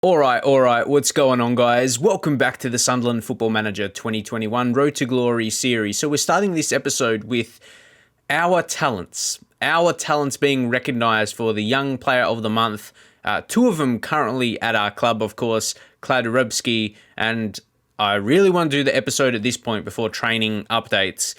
All right. What's going on, guys? Welcome back to the Sunderland Football Manager 2021 Road to Glory series. So we're starting this episode with our talents being recognised for the Young Player of the Month. Two of them currently at our club, of course, Kladrubski, and I really want to do the episode at this point before training updates.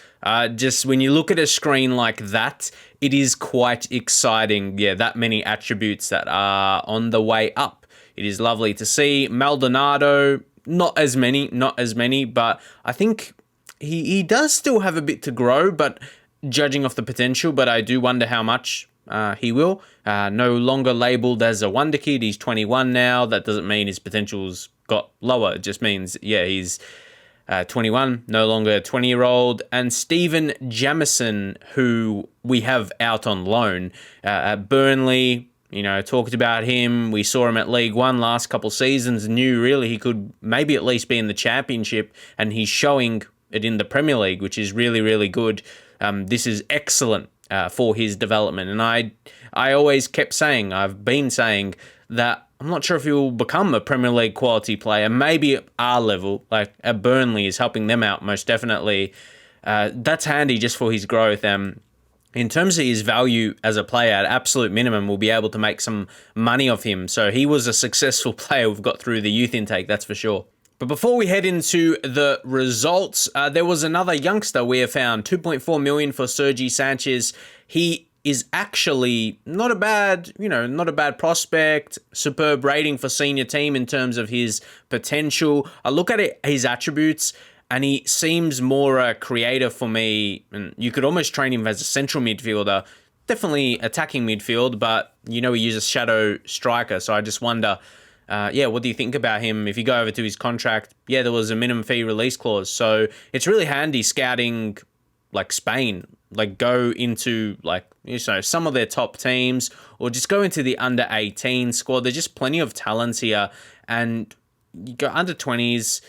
Just when you look at a screen like that, it is quite exciting. Yeah, that many attributes that are on the way up. It is lovely to see. Maldonado, not as many, but I think he does still have a bit to grow, but judging off the potential, but I do wonder how much he will. No longer labelled as a wonder kid. He's 21 now. That doesn't mean his potential's got lower. It just means, he's 21, no longer a 20-year-old. And Stephen Jamieson, who we have out on loan at Burnley. Talked about him. We saw him at League One last couple seasons. Knew really he could maybe at least be in the Championship, and he's showing it in the Premier League, which is really, really good. This is excellent for his development. And I always kept saying, I've been saying that I'm not sure if he will become a Premier League quality player. Maybe at our level, like at Burnley, is helping them out most definitely. That's handy just for his growth. In terms of his value as a player, at absolute minimum, we'll be able to make some money off him. So he was a successful player we've got through the youth intake, that's for sure. But before we head into the results, there was another youngster we have found, 2.4 million for Sergi Sanchez. He is actually not a bad prospect, superb rating for senior team in terms of his potential. I look at his attributes, and he seems more a creator for me. And you could almost train him as a central midfielder, definitely attacking midfield, but he uses shadow striker. So I just wonder, what do you think about him? If you go over to his contract, there was a minimum fee release clause. So it's really handy scouting like Spain, like go into some of their top teams, or just go into the under 18 squad. There's just plenty of talents here, and you go under 20s,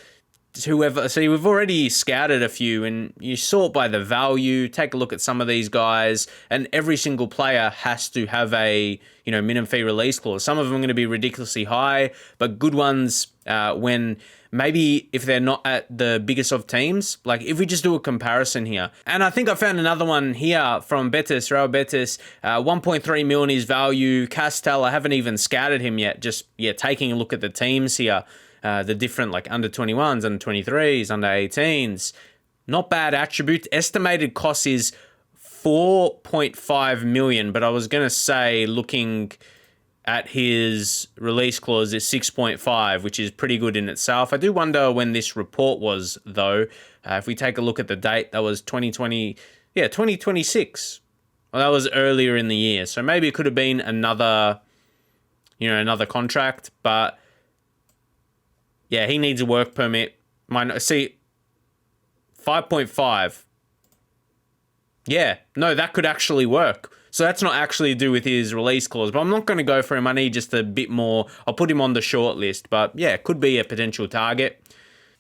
whoever. So we've already scouted a few, and you sort by the value. Take a look at some of these guys, and every single player has to have a minimum fee release clause. Some of them are going to be ridiculously high, but good ones when maybe if they're not at the biggest of teams. Like if we just do a comparison here, and I think I found another one here from Betis, Real Betis, 1.3 million is value. Castel, I haven't even scouted him yet. Just taking a look at the teams here. The different under 21s, under 23s, under 18s. Not bad attribute. Estimated cost is 4.5 million, but I was going to say looking at his release clause is 6.5, which is pretty good in itself. I do wonder when this report was, though. If we take a look at the date, that was 2026. Well, that was earlier in the year, so maybe it could have been another contract, but he needs a work permit. 5.5. That could actually work. So that's not actually to do with his release clause, but I'm not going to go for him. I need just a bit more. I'll put him on the short list, but could be a potential target.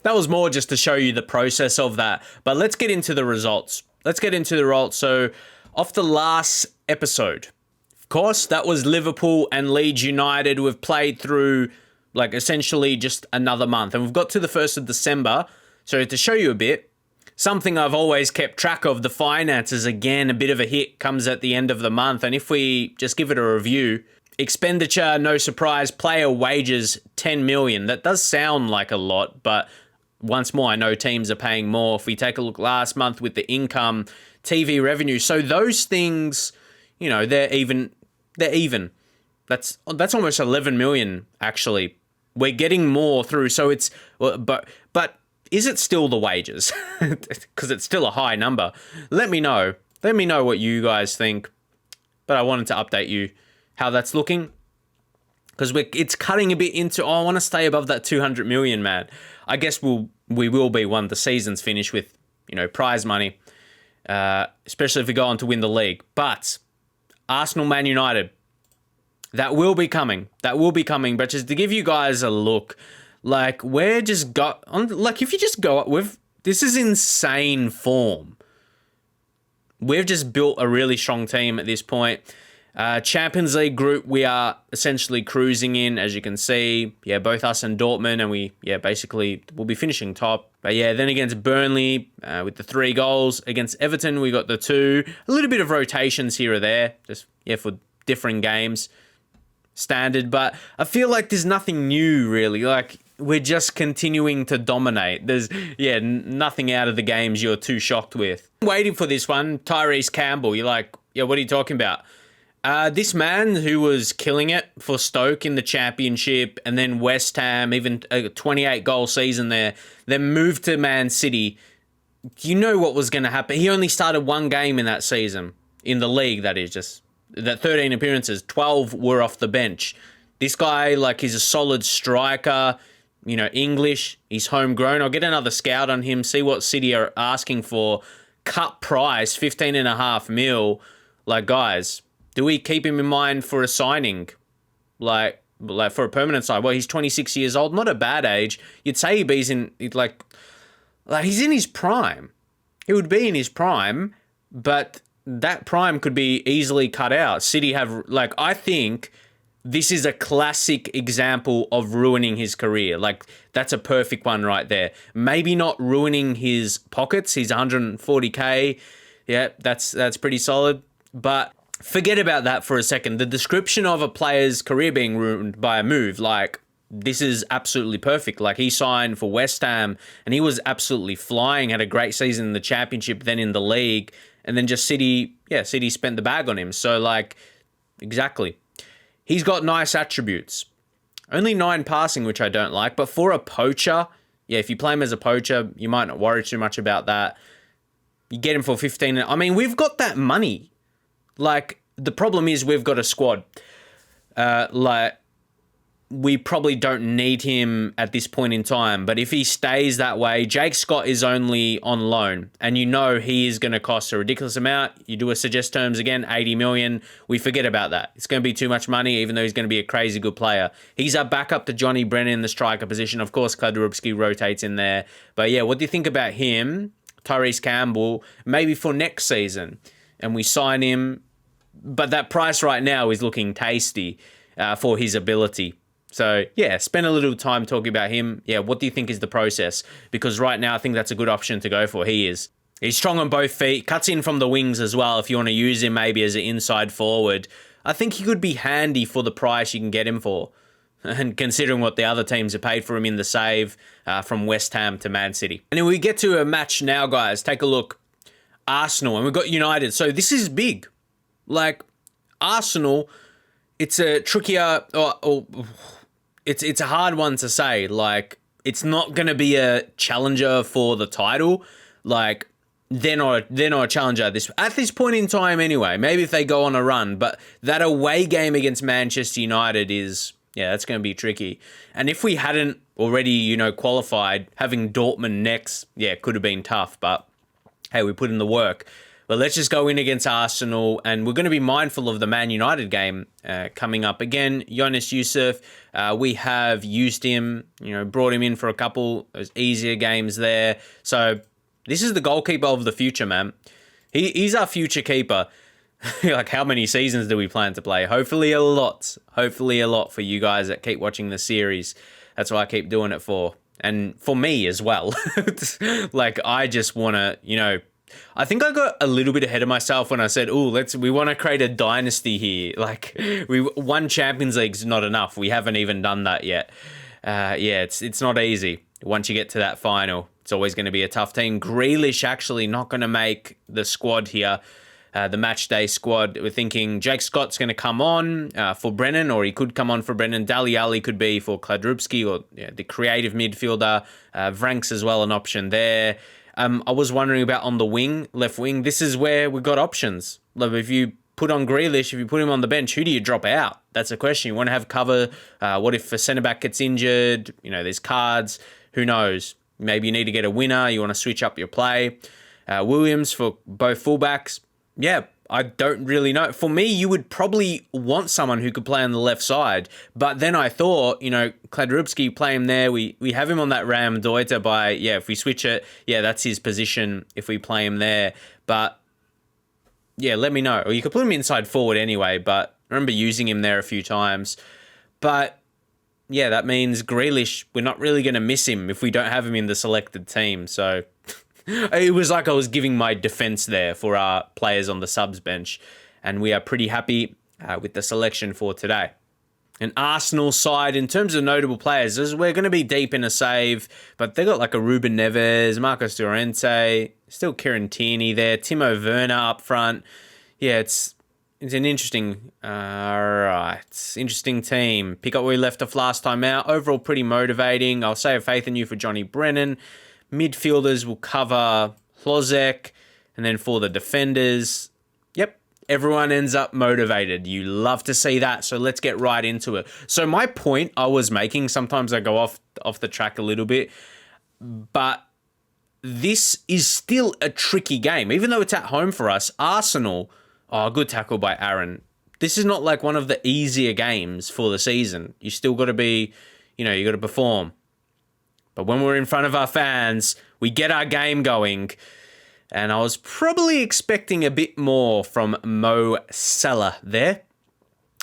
That was more just to show you the process of that. But let's get into the results. So off the last episode, of course, that was Liverpool and Leeds United. We've played through essentially just another month. And we've got to the 1st of December. So to show you a bit, something I've always kept track of, the finances, again, a bit of a hit comes at the end of the month. And if we just give it a review, expenditure, no surprise, player wages, 10 million. That does sound like a lot, but once more, I know teams are paying more. If we take a look last month with the income, TV revenue. So those things, they're even. That's almost 11 million, actually. We're getting more through, so it's, but is it still the wages? Because it's still a high number. Let me know what you guys think. But I wanted to update you how that's looking, because it's cutting a bit into. I want to stay above that 200 million, man. I guess we will be when the season's finished with prize money, especially if we go on to win the league. But Arsenal, Man United. That will be coming. But just to give you guys a look, if you just go up this is insane form. We've just built a really strong team at this point. Champions League group, we are essentially cruising in, as you can see. Yeah, both us and Dortmund, and we, basically we'll be finishing top. But yeah, then against Burnley with the 3 goals. Against Everton, we got the 2. A little bit of rotations here or there, just, for differing games. Standard, but I feel like there's nothing new, really. Like, we're just continuing to dominate. There's, nothing out of the games you're too shocked with. Waiting for this one, Tyrese Campbell. You're like, what are you talking about? This man who was killing it for Stoke in the Championship and then West Ham, even a 28-goal season there, then moved to Man City. You know what was going to happen. He only started 1 game in that season, in the league, that is, just that 13 appearances, 12 were off the bench. This guy, like, he's a solid striker, English, he's homegrown. I'll get another scout on him, see what City are asking for. Cut price, 15.5 mil. Like, guys, do we keep him in mind for a signing? Like for a permanent sign? Well, he's 26 years old, not a bad age. You'd say he's in, like he's in his prime. He would be in his prime, but that prime could be easily cut out. City have, I think this is a classic example of ruining his career. Like, that's a perfect one right there. Maybe not ruining his pockets. He's 140K. Yeah, that's pretty solid. But forget about that for a second. The description of a player's career being ruined by a move, this is absolutely perfect. Like, he signed for West Ham and he was absolutely flying, had a great season in the Championship, then in the league, and then just City spent the bag on him. So, exactly. He's got nice attributes. Only 9 passing, which I don't like, but for a poacher, if you play him as a poacher, you might not worry too much about that. You get him for 15. I mean, we've got that money. The problem is we've got a squad. We probably don't need him at this point in time. But if he stays that way, Jake Scott is only on loan. And he is going to cost a ridiculous amount. You do a suggest terms again, 80 million. We forget about that. It's going to be too much money, even though he's going to be a crazy good player. He's our backup to Johnny Brennan in the striker position. Of course, Kladrubski rotates in there. But what do you think about him, Tyrese Campbell, maybe for next season? And we sign him. But that price right now is looking tasty for his ability. So, spend a little time talking about him. What do you think is the process? Because right now, I think that's a good option to go for. He's strong on both feet, cuts in from the wings as well if you want to use him maybe as an inside forward. I think he could be handy for the price you can get him for. And considering what the other teams have paid for him in the save from West Ham to Man City. And then we get to a match now, guys. Take a look. Arsenal, and we've got United. So this is big. Arsenal, it's a trickier... It's a hard one to say. It's not going to be a challenger for the title. They're not a challenger at this point in time anyway. Maybe if they go on a run. But that away game against Manchester United is... that's going to be tricky. And if we hadn't already, qualified, having Dortmund next, could have been tough. But, hey, we put in the work. But let's just go in against Arsenal, and we're going to be mindful of the Man United game coming up. Again, Jonas Yusuf, we have used him, brought him in for a couple those easier games there. So this is the goalkeeper of the future, man. He's our future keeper. How many seasons do we plan to play? Hopefully a lot. Hopefully a lot for you guys that keep watching the series. That's what I keep doing it for. And for me as well. I just want to, I think I got a little bit ahead of myself when I said, we want to create a dynasty here. One Champions League's not enough. We haven't even done that yet. It's not easy. Once you get to that final, it's always going to be a tough team. Grealish actually not going to make the squad here, the match day squad. We're thinking Jake Scott's going to come on for Brennan, or he could come on for Brennan. Dali Ali could be for Kladrubski, or the creative midfielder. Vranks as well, an option there. I was wondering about on the wing, left wing. This is where we've got options. If you put on Grealish, if you put him on the bench, who do you drop out? That's a question. You want to have cover. What if a centre-back gets injured? There's cards. Who knows? Maybe you need to get a winner. You want to switch up your play. Williams for both fullbacks. I don't really know. For me, you would probably want someone who could play on the left side. But then I thought, Kladrubski, play him there. We have him on that Ram Deuter if we switch it, that's his position if we play him there. But yeah, let me know. Or you could put him inside forward anyway, but I remember using him there a few times. But yeah, that means Grealish, we're not really going to miss him if we don't have him in the selected team. So it was like I was giving my defense there for our players on the subs bench. And we are pretty happy with the selection for today. An Arsenal side, in terms of notable players, we're going to be deep in a save, but they got like a Ruben Neves, Marcos Llorente, still Kieran Tierney there, Timo Werner up front. Yeah, it's an interesting, interesting team. Pick up where we left off last time out. Overall, pretty motivating. I'll say a faith in you for Johnny Brennan. Midfielders will cover Hlozek, and then for the defenders, yep. Everyone ends up motivated. You love to see that. So let's get right into it. So my point I was making, sometimes I go off the track a little bit, but this is still a tricky game. Even though it's at home for us, Arsenal, good tackle by Aaron. This is not like one of the easier games for the season. You still got to be, you got to perform. But when we're in front of our fans, we get our game going. And I was probably expecting a bit more from Mo Salah there.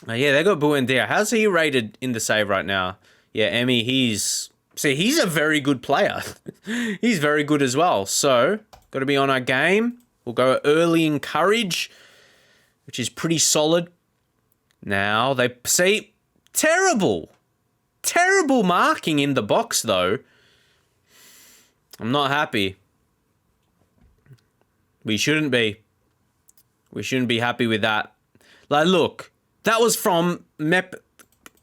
Yeah, they got Buendia. How's he rated in the save right now? Yeah, Emmy, he's a very good player. He's very good as well. So, got to be on our game. We'll go early in courage, which is pretty solid. Now, terrible marking in the box, though. I'm not happy. We shouldn't be. We shouldn't be happy with that. Like, look, that was from Mep.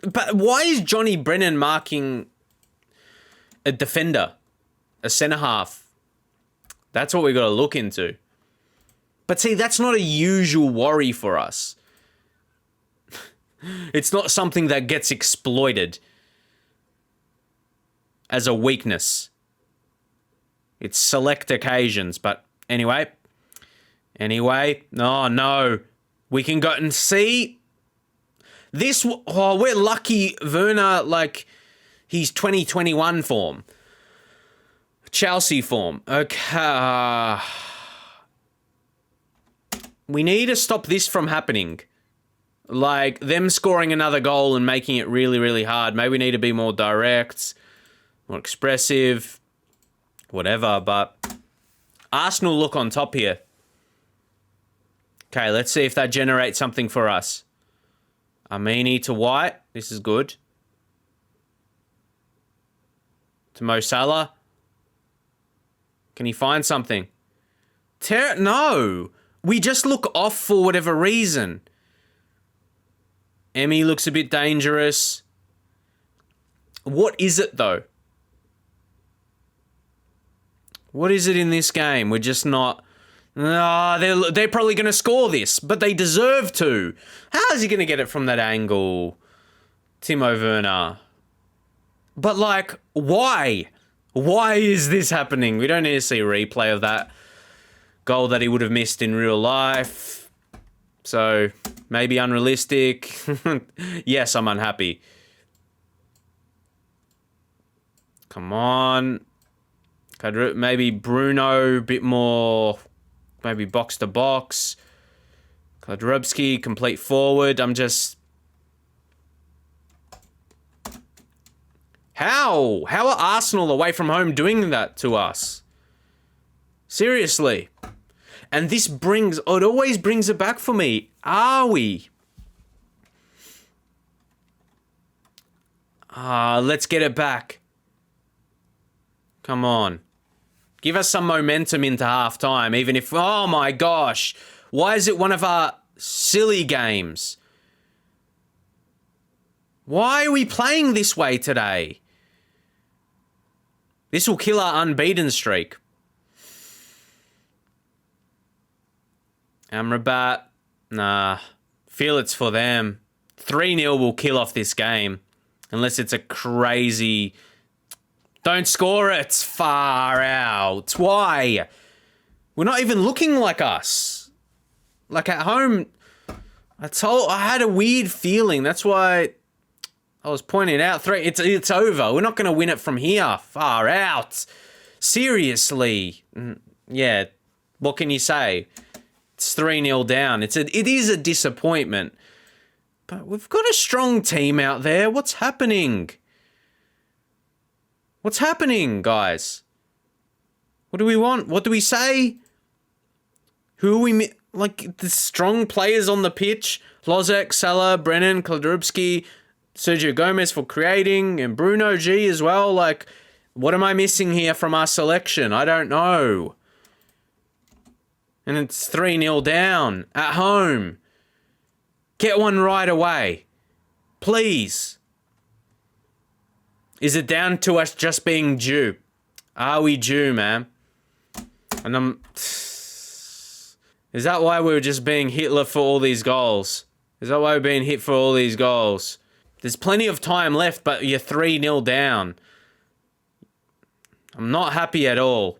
But why is Johnny Brennan marking a defender, a centre-half? That's what we got to look into. But see, that's not a usual worry for us. It's not something that gets exploited as a weakness. It's select occasions, but anyway, no. We can go and see this. Oh, we're lucky Werner, like, he's 2021 form. Chelsea form. Okay. We need to stop this from happening. Like, them scoring another goal and making it really, really hard. Maybe we need to be more direct, more expressive, whatever, but Arsenal look on top here. Okay, let's see if that generates something for us. Amini to White. This is good. To Mo Salah. Can he find something? No. We just look off for whatever reason. Emmy looks a bit dangerous. What is it, though? What is it in this game? We're just not... they're probably going to score this, but they deserve to. How is he going to get it from that angle? Timo Werner. But, like, why? Why is this happening? We don't need to see a replay of that goal that he would have missed in real life. So, maybe unrealistic. Yes, I'm unhappy. Come on. Maybe Bruno, a bit more, maybe box to box. Kladrubski, complete forward. I'm just... How? How are Arsenal away from home doing that to us? Seriously. And this brings... it always brings it back for me. Are we? Let's get it back. Come on. Give us some momentum into half-time, even if... Oh, my gosh. Why is it one of our silly games? Why are we playing this way today? This will kill our unbeaten streak. Amrabat. Nah. Feel it's for them. 3-0 will kill off this game. Unless it's a crazy... Don't score it. Far out. Why? We're not even looking like us. Like at home, I had a weird feeling. That's why I was pointing out. It's over. We're not going to win it from here. Far out. Seriously. Yeah. What can you say? It's 3-0 down. It is a disappointment. But we've got a strong team out there. What's happening? What's happening, guys? What do we want? What do we say? Who are we... Like, the strong players on the pitch. Lozek, Salah, Brennan, Kladrubski, Sergio Gomez for creating, and Bruno G as well. Like, what am I missing here from our selection? I don't know. And it's 3-0 down at home. Get one right away. Please. Is it down to us just being due? Are we due, man? And is that why we were just being Hitler for all these goals? Is that why we're being hit for all these goals? There's plenty of time left, but you're 3-0 down. I'm not happy at all.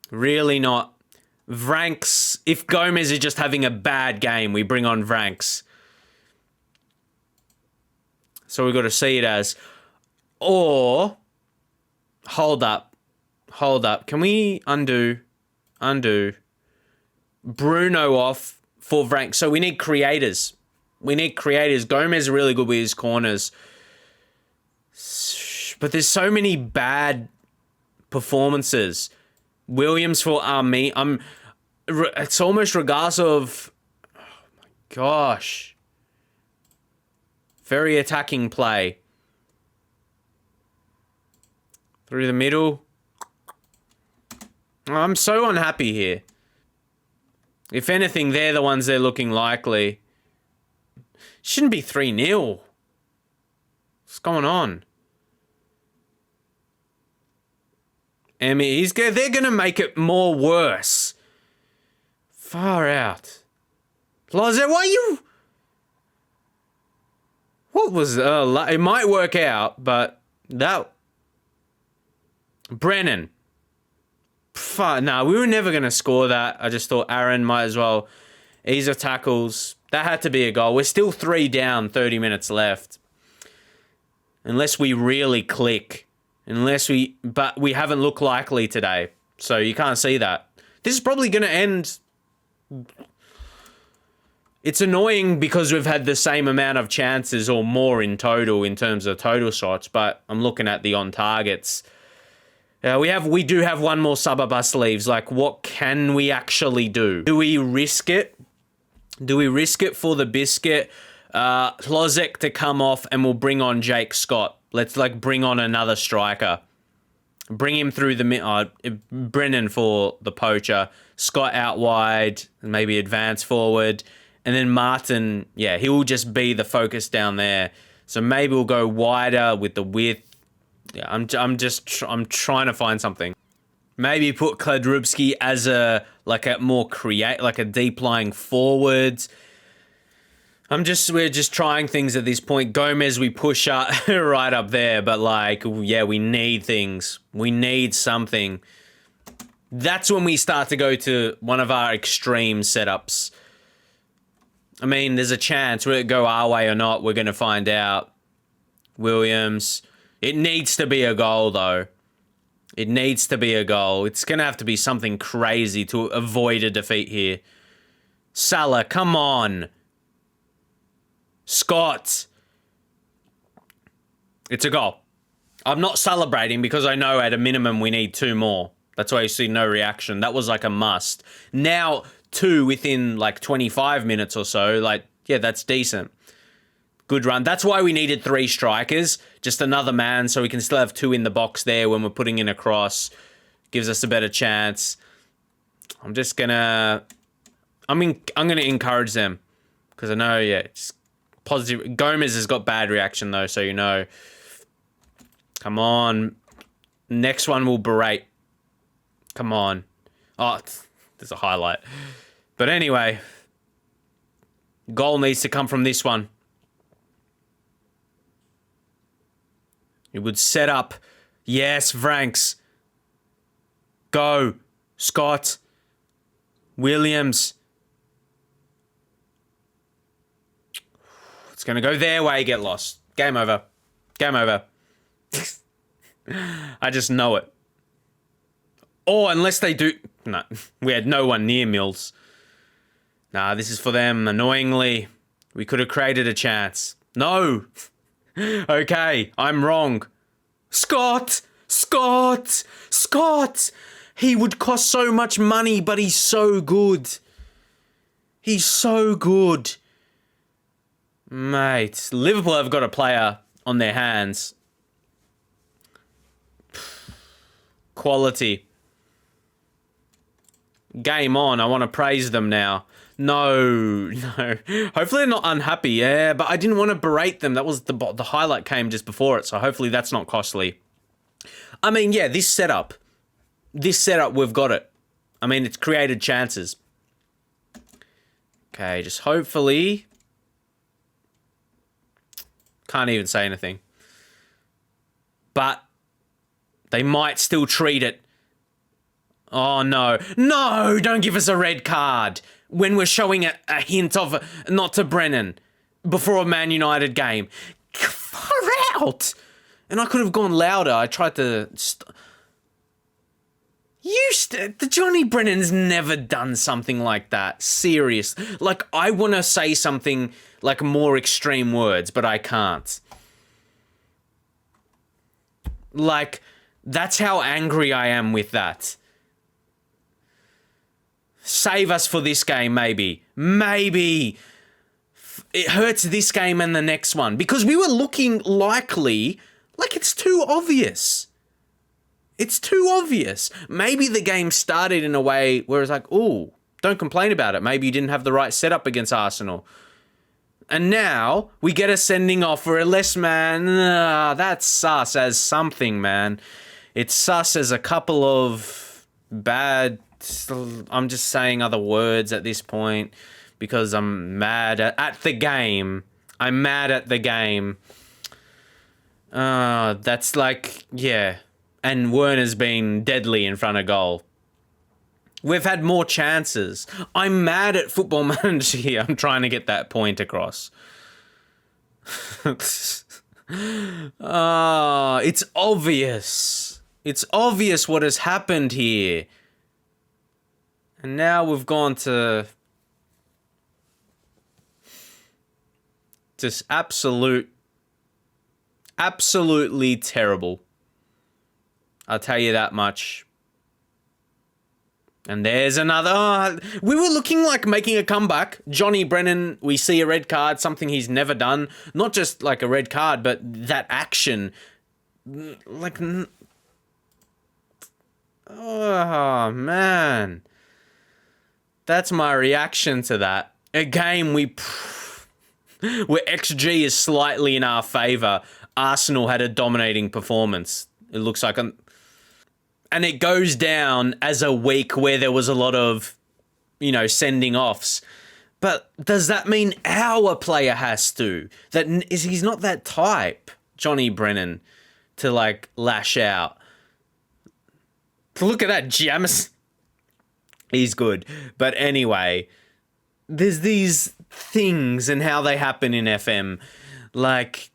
Really not. Vranks, if Gomez is just having a bad game, we bring on Vranks. So we've got to see it as. Or, hold up. Can we undo Bruno off for Vranks? So we need creators. Gomez is really good with his corners. But there's so many bad performances. Williams for Army. It's almost regardless of... Oh my gosh. Very attacking play. Through the middle. I'm so unhappy here. If anything, they're the ones they're looking likely. Shouldn't be 3-0. What's going on? They're going to make it more worse. Far out. Lozer, why you... What was... it might work out, but that... Brennan. Nah, we were never going to score that. I just thought Aaron might as well ease the tackles. That had to be a goal. We're still 3 down, 30 minutes left. Unless we really click. But we haven't looked likely today. So you can't see that. This is probably going to end... It's annoying because we've had the same amount of chances or more in total in terms of total shots, but I'm looking at the on targets. We do have one more sub up our sleeves. Like, what can we actually do? Do we risk it? Do we risk it for the biscuit? Lozek to come off and we'll bring on Jake Scott. Let's bring on another striker. Bring him through the Brennan for the poacher. Scott out wide, maybe advance forward. And then Martin, yeah, he will just be the focus down there. So maybe we'll go wider with the width. Yeah, I'm trying to find something. Maybe put Kladrubski as a deep lying forward. We're just trying things at this point. Gomez, we push up right up there, but we need things. We need something. That's when we start to go to one of our extreme setups. I mean, there's a chance will it go our way or not. We're going to find out. Williams. It needs to be a goal, though. It needs to be a goal. It's going to have to be something crazy to avoid a defeat here. Salah, come on. Scott. It's a goal. I'm not celebrating because I know at a minimum we need 2 more. That's why you see no reaction. That was like a must. Now, 2 within 25 minutes or so. Yeah, that's decent. Good run. That's why we needed 3 strikers. Just another man so we can still have 2 in the box there when we're putting in a cross. Gives us a better chance. I'm gonna encourage them. Because I know, yeah, it's positive. Gomez has got bad reaction though, so you know. Come on. Next one will berate. Come on. Oh, there's a highlight. But anyway. Goal needs to come from this one. It would set up. Yes, Vranks. Go. Scott. Williams. It's going to go their way, get lost. Game over. Game over. I just know it. Oh, unless they do... No, we had no one near Mills. Nah, this is for them, annoyingly. We could have created a chance. No! Okay, I'm wrong. Scott! Scott! Scott! He would cost so much money, but he's so good. He's so good. Mate, Liverpool have got a player on their hands. Quality. Game on. I want to praise them now. No. Hopefully they're not unhappy. Yeah, but I didn't want to berate them. That was the highlight came just before it, so hopefully that's not costly. I mean, yeah, this setup, we've got it. I mean, it's created chances. Okay, just hopefully... Can't even say anything. But they might still treat it. Oh, no. No, don't give us a red card when we're showing a hint of not to Brennan before a Man United game. Far out. And I could have gone louder. I tried to... the Johnny Brennan's never done something like that. Serious. Like, I want to say something like more extreme words, but I can't. Like, that's how angry I am with that. Save us for this game, maybe. Maybe. It hurts this game and the next one. Because we were looking likely, like it's too obvious. It's too obvious. Maybe the game started in a way where it's like, ooh, don't complain about it. Maybe you didn't have the right setup against Arsenal. And now we get a sending off for a less man. That's sus as something, man. It's sus as a couple of bad... I'm just saying other words at this point because I'm mad at the game. I'm mad at the game. That's like, yeah. And Werner's been deadly in front of goal. We've had more chances. I'm mad at Football Manager here. I'm trying to get that point across. It's obvious. It's obvious what has happened here. And now we've gone to just absolutely terrible. I'll tell you that much. And there's another... we were looking like making a comeback. Johnny Brennan, we see a red card, something he's never done. Not just like a red card, but that action. Like... oh, man. That's my reaction to that. A game where XG is slightly in our favour. Arsenal had a dominating performance. It looks like... and it goes down as a week where there was a lot of, sending offs. But does that mean our player has to? He's not that type, Johnny Brennan, to like lash out. Look at that, James. He's good. But anyway, there's these things and how they happen in FM. Like,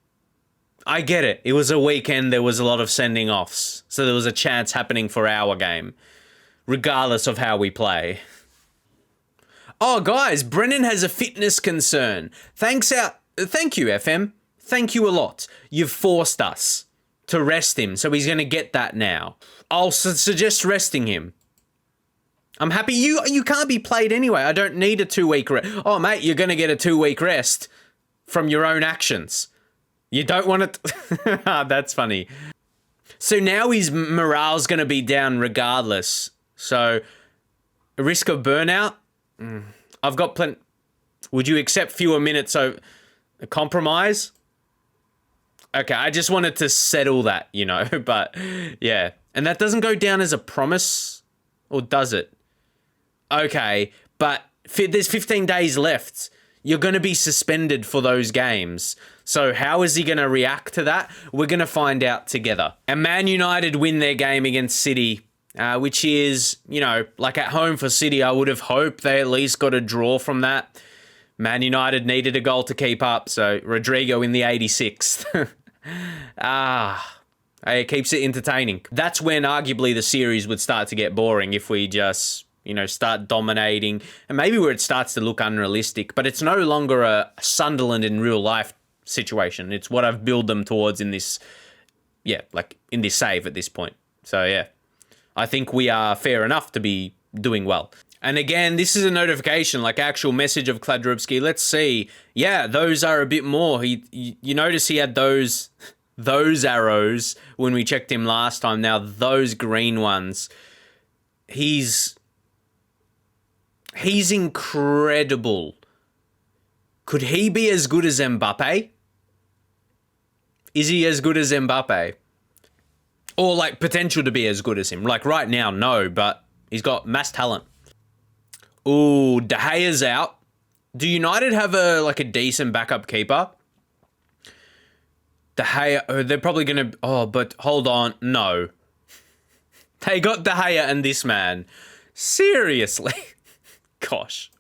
I get it. It was a weekend. There was a lot of sending offs. So there was a chance happening for our game, regardless of how we play. Oh, guys, Brennan has a fitness concern. Thank you, FM. Thank you a lot. You've forced us to rest him, so he's going to get that now. I'll suggest resting him. I'm happy. You can't be played anyway. I don't need a 2-week rest. Oh, mate, you're going to get a 2-week rest from your own actions. You don't want to... That's funny. So now his morale's going to be down regardless. So, a risk of burnout? I've got plenty... Would you accept fewer minutes so a compromise? Okay, I just wanted to settle that, but yeah. And that doesn't go down as a promise, or does it? Okay, but there's 15 days left. You're going to be suspended for those games. So how is he going to react to that? We're going to find out together. And Man United win their game against City, which is, like at home for City, I would have hoped they at least got a draw from that. Man United needed a goal to keep up, so Rodrigo in the 86th. It keeps it entertaining. That's when arguably the series would start to get boring if we just, start dominating, and maybe where it starts to look unrealistic, but it's no longer a Sunderland in real life situation. It's what I've built them towards in this, in this save at this point. So yeah, I think we are fair enough to be doing well. And again, this is a notification, like actual message of Kladrubski. Let's see. Yeah, those are a bit more. You notice he had those arrows when we checked him last time. Now those green ones. He's incredible. Could he be as good as MBAPPÉ? Is he as good as MBAPPÉ? Or like potential to be as good as him? Like right now, no, but he's got mass talent. Ooh, De Gea's out. Do United have a decent backup keeper? De Gea, they're probably going to... Oh, but hold on. No. They got De Gea and this man. Seriously. Gosh.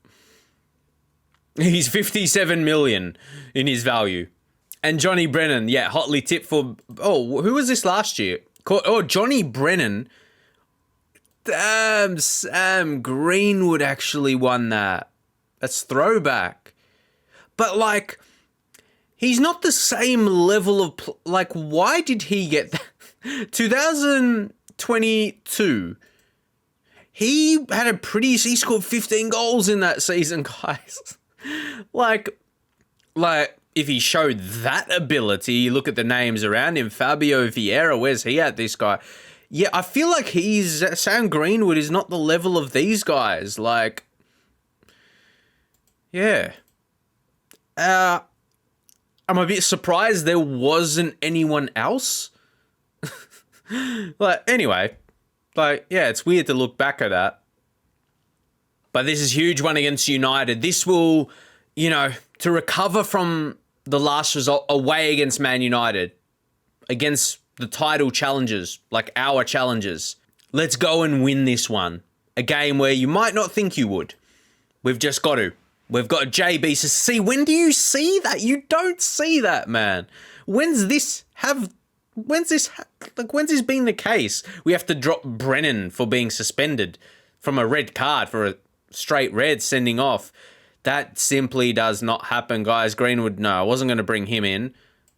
He's 57 million in his value. And Johnny Brennan, yeah, hotly tipped for... Oh, who was this last year? Oh, Johnny Brennan. Damn, Sam Greenwood actually won that. That's throwback. But, like, he's not the same level of... why did he get that? 2022. He scored 15 goals in that season, guys. Like, if he showed that ability, you look at the names around him, Fabio Vieira, where's he at, this guy? Yeah, I feel like Sam Greenwood is not the level of these guys. Like, yeah. I'm a bit surprised there wasn't anyone else. Anyway, yeah, it's weird to look back at that. But this is a huge one against United. This will, to recover from the last result away against Man United, against the title challengers, like our challengers. Let's go and win this one. A game where you might not think you would. We've just got to. We've got JB. So see, when do you see that? You don't see that, man. When's this been the case? We have to drop Brennan for being suspended from a red card for a straight red sending off. That simply does not happen, guys. Greenwood, no, I wasn't going to bring him in.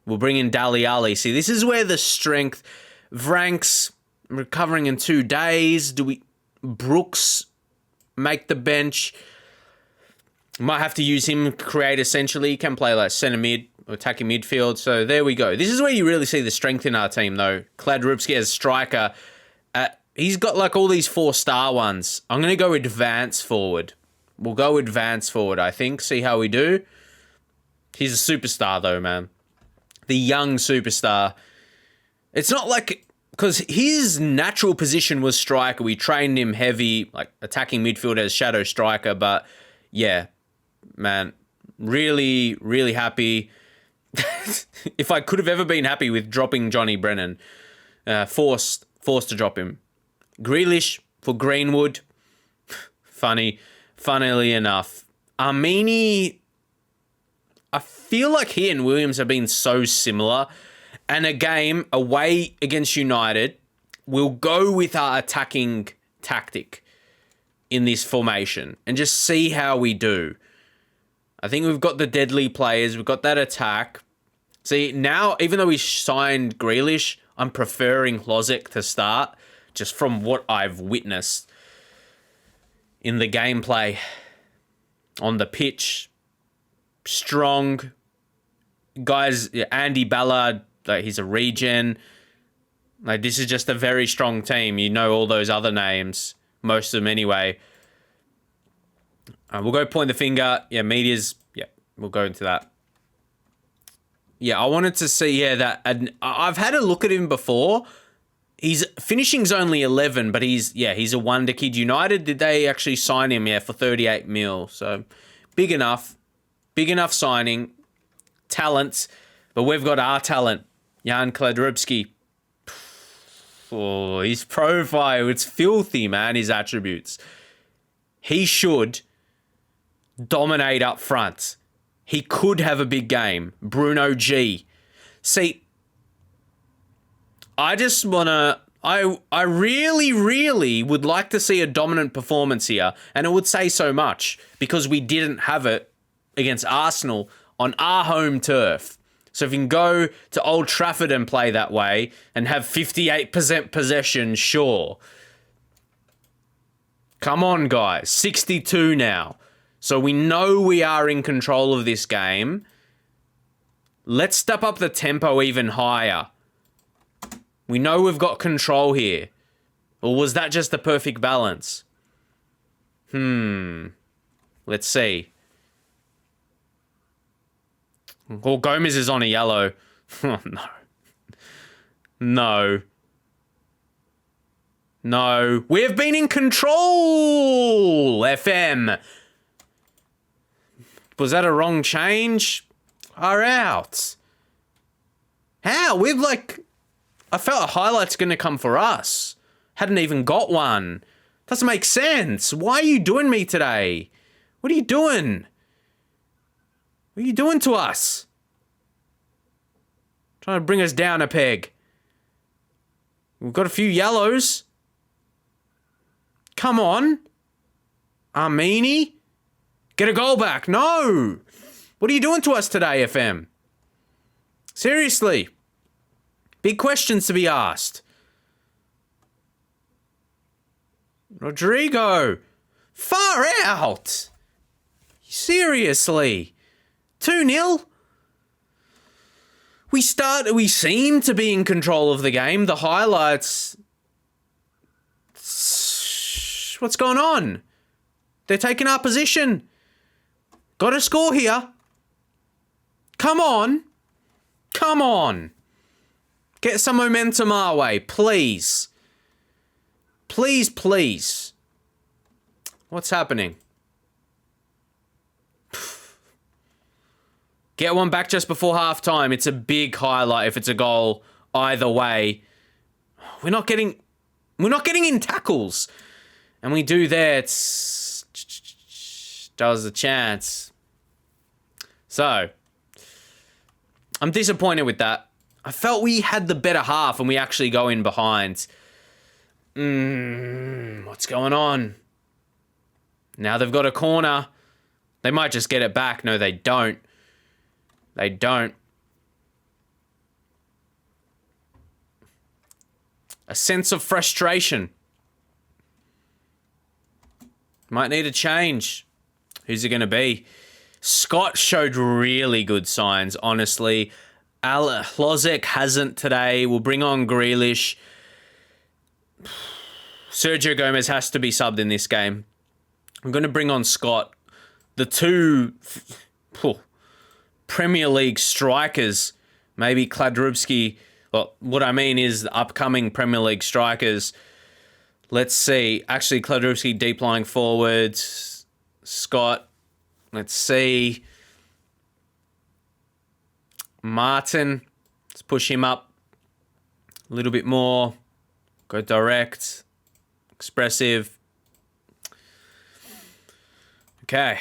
We'll bring in Dali Ali. See, this is where the strength... Vrank's recovering in 2 days. Brooks make the bench? Might have to use him create essentially. He can play like centre mid, attacking midfield. So there we go. This is where you really see the strength in our team, though. Kladrubski as striker. He's got like all these 4-star ones. I'm going to go advance forward. We'll go advance forward, I think. See how we do. He's a superstar, though, man. The young superstar. It's not like... Because his natural position was striker. We trained him heavy, like attacking midfield as shadow striker. But, yeah, man, really, really happy. If I could have ever been happy with dropping Johnny Brennan. Forced to drop him. Grealish for Greenwood. Funnily enough. Armini... I feel like he and Williams have been so similar. And a game away against United, we'll go with our attacking tactic in this formation and just see how we do. I think we've got the deadly players. We've got that attack. See, now, even though we signed Grealish, I'm preferring Hlozek to start just from what I've witnessed in the gameplay on the pitch. Strong guys, Andy Ballard, like he's a regen. Like this is just a very strong team. You know all those other names, most of them anyway. We'll go point the finger. Yeah, medias. Yeah, we'll go into that. Yeah, I wanted to see. Yeah, that I've had a look at him before. He's finishing's only 11, but he's a wonder kid. United, did they actually sign him? Yeah, for 38 mil. So big enough. Big enough signing, talent, but we've got our talent, Jan Kladrubski. Oh, his profile, it's filthy, man, his attributes. He should dominate up front. He could have a big game. Bruno G. See, I just want to... I really, really would like to see a dominant performance here, and it would say so much because we didn't have it against Arsenal on our home turf. So if you can go to Old Trafford and play that way and have 58% possession, sure. Come on, guys. 62 now. So we know we are in control of this game. Let's step up the tempo even higher. We know we've got control here. Or was that just the perfect balance? Let's see. Oh, Gomez is on a yellow. Oh, no. No. No. We've been in control, FM. Was that a wrong change? Are out. How? We've like... I felt a highlight's going to come for us. Hadn't even got one. Doesn't make sense. Why are you doing me today? What are you doing? What are you doing to us? Trying to bring us down a peg. We've got a few yellows. Come on. Armini. Get a goal back. No. What are you doing to us today, FM? Seriously. Big questions to be asked. Rodrigo. Far out. Seriously. 2-0. We seem to be in control of the game. The highlights. What's going on? They're taking our position. Got to score here. Come on. Come on. Get some momentum our way, please. Please, please. What's happening? Get one back just before halftime. It's a big highlight if it's a goal either way. We're not getting in tackles. And we do that. Does a chance. So, I'm disappointed with that. I felt we had the better half and we actually go in behind. What's going on? Now they've got a corner. They might just get it back. No, they don't. They don't. A sense of frustration. Might need a change. Who's it going to be? Scott showed really good signs, honestly. Hlozek hasn't today. We'll bring on Grealish. Sergio Gomez has to be subbed in this game. I'm going to bring on Scott. The two Premier League strikers. Maybe Kladrubski. Well, what I mean is the upcoming Premier League strikers. Let's see. Actually, Kladrubski deep lying forwards. Scott. Let's see. Martin, let's push him up a little bit more. Go direct. Expressive. Okay.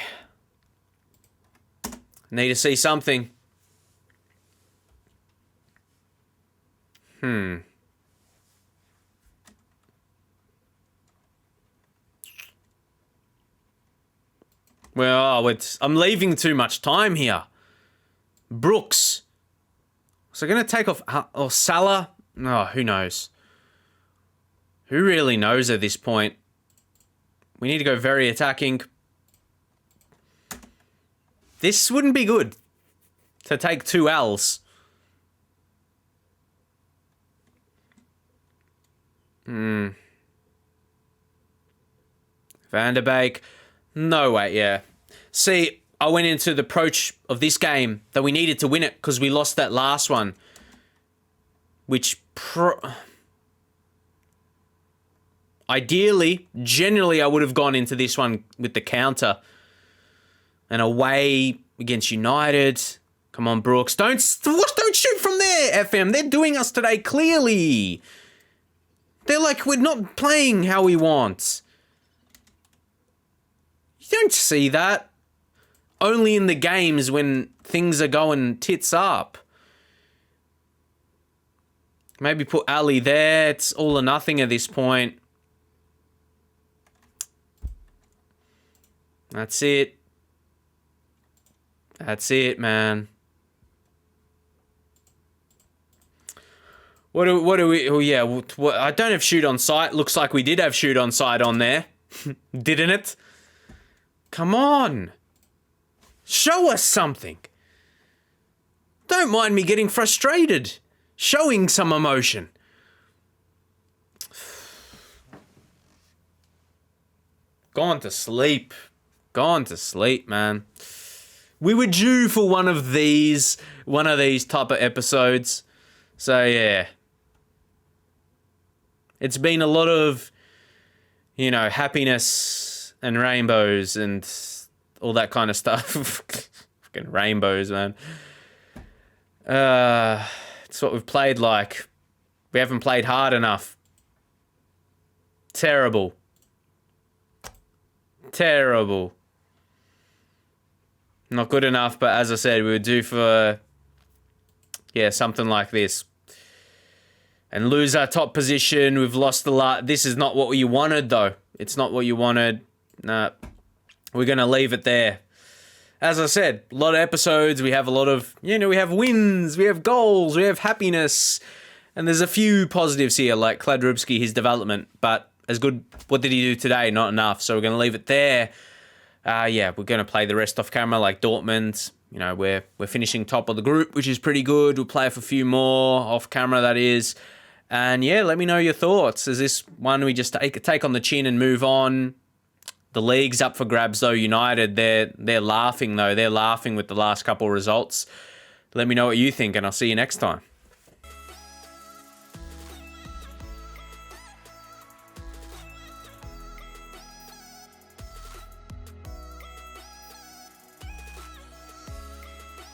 Need to see something. Well, I'm leaving too much time here. Brooks. So going to take off... Or Salah? No, who knows? Who really knows at this point? We need to go very attacking. This wouldn't be good. To take 2 L's. Van der Beek. No way, yeah. See... I went into the approach of this game that we needed to win it because we lost that last one. Which, ideally, generally, I would have gone into this one with the counter. And away against United. Come on, Brooks. Don't shoot from there, FM. They're doing us today, clearly. They're like, we're not playing how we want. You don't see that. Only in the games when things are going tits up. Maybe put Ali there. It's all or nothing at this point. That's it. That's it, man. What do we... Oh, yeah. I don't have shoot on sight. Looks like we did have shoot on sight on there. Didn't it? Come on. Show us something. Don't mind me getting frustrated. Showing some emotion. Gone to sleep. Gone to sleep, man. We were due for one of these type of episodes. So, yeah. It's been a lot of, you know, happiness and rainbows and all that kind of stuff. Fucking rainbows, man. It's what we've played like. We haven't played hard enough. Terrible. Terrible. Not good enough, but as I said, we were due for, yeah, something like this. And lose our top position. We've lost the lot. This is not what you wanted, though. It's not what you wanted. Nah. We're going to leave it there. As I said, a lot of episodes. We have a lot of, you know, we have wins. We have goals. We have happiness. And there's a few positives here, like Kladrubski, his development. But as good, what did he do today? Not enough. So we're going to leave it there. Yeah, we're going to play the rest off camera like Dortmund. You know, we're finishing top of the group, which is pretty good. We'll play off a few more off camera, that is. And yeah, let me know your thoughts. Is this one we just take on the chin and move on? The league's up for grabs though. United, they're laughing though. They're laughing with the last couple of results. Let me know what you think, and I'll see you next time.